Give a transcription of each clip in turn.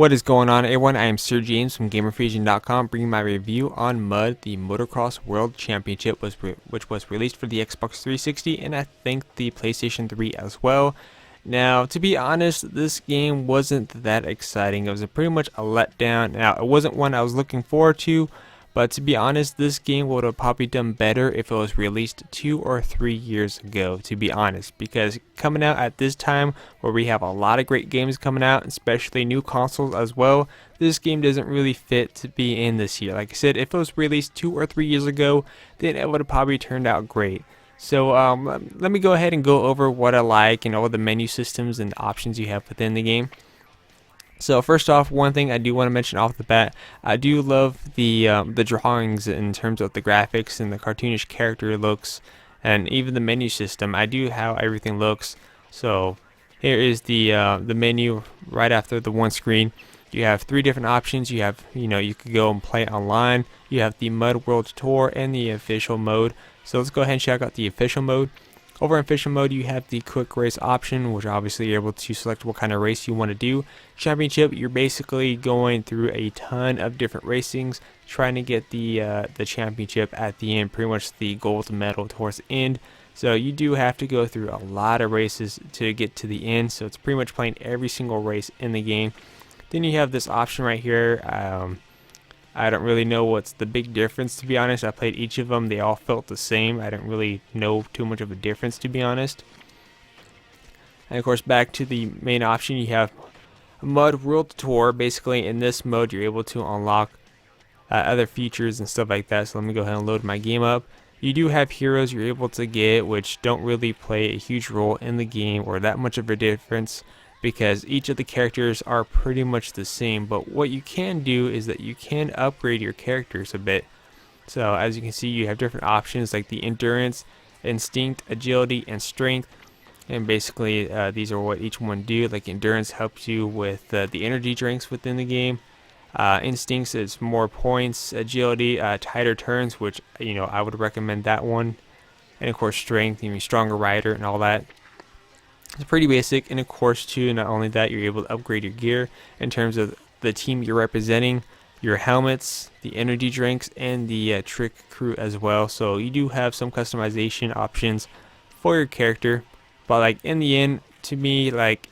What is going on, everyone? I am Sir James from Gamerfuzion.com, bringing my review on MUD, the Motocross World Championship, which was released for the Xbox 360 and I think the PlayStation 3 as well. Now, to be honest, this game wasn't that exciting. It was pretty much a letdown. Now, it wasn't one I was looking forward to, but to be honest, this game would have probably done better if it was released 2 or 3 years ago, to be honest. Because coming out at this time, where we have a lot of great games coming out, especially new consoles as well, this game doesn't really fit to be in this year. Like I said, if it was released 2 or 3 years ago, then it would have probably turned out great. So let me go ahead and go over what I like and all the menu systems and options you have within the game. So first off, one thing I do want to mention off the bat, I do love the drawings in terms of the graphics and the cartoonish character looks, and even the menu system. I do how everything looks. So here is the menu right after the one screen. You have 3 different options. You have, you could go and play online. You have the MUD World Tour and the official mode. So let's go ahead and check out the official mode. Over in official mode, you have the quick race option, which obviously you're able to select what kind of race you want to do. Championship, you're basically going through a ton of different racings, trying to get the championship at the end, pretty much the gold medal towards the end. So you do have to go through a lot of races to get to the end. So it's pretty much playing every single race in the game. Then you have this option right here. I don't really know what's the big difference, to be honest. I played each of them. They all felt the same. I didn't really know too much of a difference, to be honest. And of course, back to the main option, you have MUD World Tour. Basically, in this mode, you're able to unlock other features and stuff like that. So let me go ahead and load my game up. You do have heroes you're able to get, which don't really play a huge role in the game or that much of a difference, because each of the characters are pretty much the same. But what you can do is that you can upgrade your characters a bit. So as you can see, you have different options like the endurance, instinct, agility, and strength. And basically these are what each one do. Like endurance helps you with the energy drinks within the game. Instincts is more points. Agility, tighter turns, which I would recommend that one. And of course strength, stronger rider and all that. It's pretty basic. And of course too, not only that, you're able to upgrade your gear in terms of the team you're representing, your helmets, the energy drinks, and the trick crew as well. So you do have some customization options for your character, but like in the end, to me, like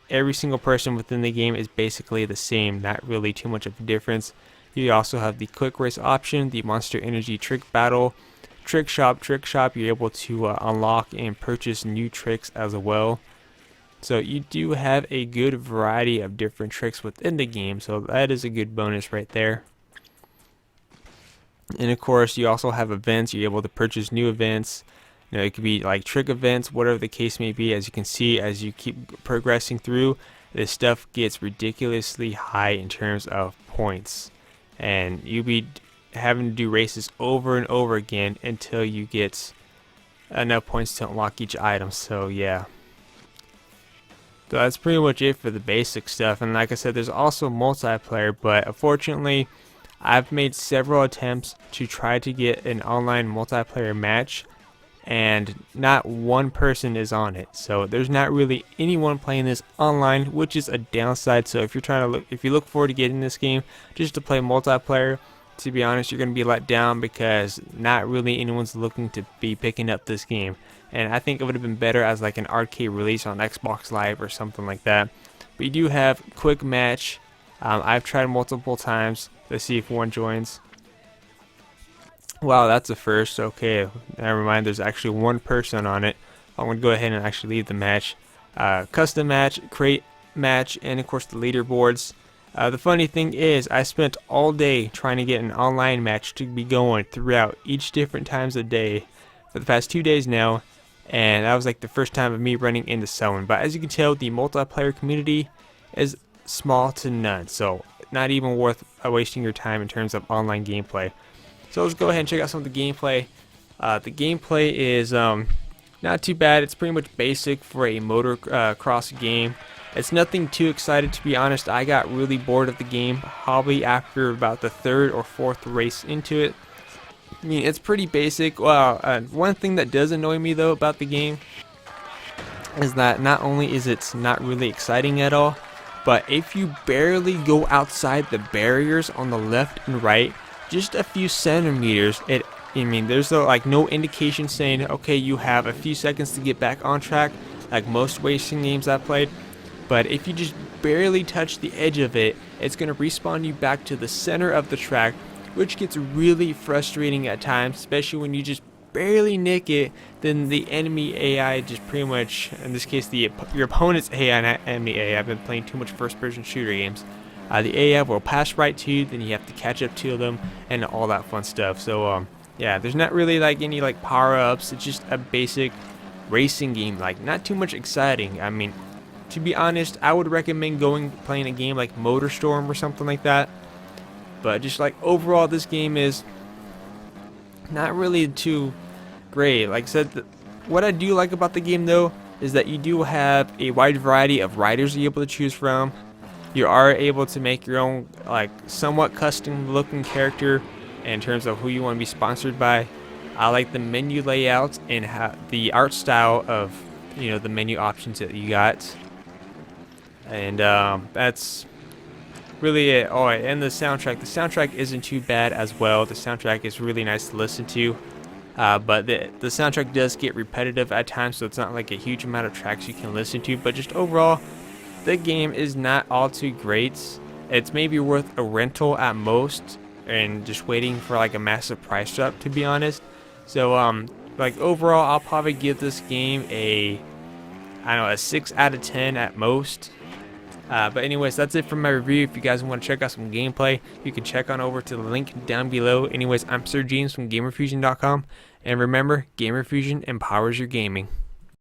every single person within the game is basically the same, not really too much of a difference. You also have the quick race option, the monster energy trick battle, trick shop. You're able to unlock and purchase new tricks as well. So you do have a good variety of different tricks within the game, so that is a good bonus right there. And of course you also have events. You're able to purchase new events. It could be like trick events, whatever the case may be. As you can see, as you keep progressing through, this stuff gets ridiculously high in terms of points, and you'll be having to do races over and over again until you get enough points to unlock each item. So yeah, so that's pretty much it for the basic stuff. And like I said, there's also multiplayer, but unfortunately I've made several attempts to try to get an online multiplayer match, and not one person is on it. So there's not really anyone playing this online, which is a downside. So if you're trying to if you look forward to getting this game just to play multiplayer, to be honest, you're going to be let down, because not really anyone's looking to be picking up this game. And I think it would have been better as like an arcade release on Xbox Live or something like that. But you do have quick match. I've tried multiple times. Let's see if one joins. Wow, that's a first. Okay, never mind. There's actually one person on it. I'm going to go ahead and actually leave the match. Custom match, create match, and of course the leaderboards. The funny thing is, I spent all day trying to get an online match to be going throughout each different times of day for the past 2 days now, and that was like the first time of me running into someone. But as you can tell, the multiplayer community is small to none, so not even worth wasting your time in terms of online gameplay. So let's go ahead and check out some of the gameplay. The gameplay is not too bad. It's pretty much basic for a motocross game. It's nothing too exciting, to be honest. I got really bored of the game probably after about the 3rd or 4th race into it. I mean, it's pretty basic. Well, one thing that does annoy me though about the game is that not only is it not really exciting at all, but if you barely go outside the barriers on the left and right, just a few centimeters, there's like no indication saying, okay, you have a few seconds to get back on track, like most racing games I've played. But if you just barely touch the edge of it, it's going to respawn you back to the center of the track, which gets really frustrating at times, especially when you just barely nick it. Then the enemy AI just pretty much, in this case your opponent's AI, not enemy AI, I've been playing too much first person shooter games, the AI will pass right to you, then you have to catch up to them and all that fun stuff. So yeah, there's not really like any like power-ups. It's just a basic racing game, like not too much exciting. I mean, to be honest, I would recommend playing a game like MotorStorm or something like that. But just like overall, this game is not really too great. Like I said, what I do like about the game though is that you do have a wide variety of riders you're able to choose from. You are able to make your own like somewhat custom looking character in terms of who you want to be sponsored by. I like the menu layout and the art style of the menu options that you got. And that's really it. Oh, and the soundtrack isn't too bad as well. The soundtrack is really nice to listen to, but the soundtrack does get repetitive at times, so it's not like a huge amount of tracks you can listen to. But just overall, the game is not all too great. It's maybe worth a rental at most, and just waiting for like a massive price drop, to be honest. So like overall, I'll probably give this game a 6 out of 10 at most. But anyways, that's it for my review. If you guys want to check out some gameplay, you can check on over to the link down below. Anyways, I'm Sir James from Gamerfuzion.com, and remember, Gamerfuzion empowers your gaming.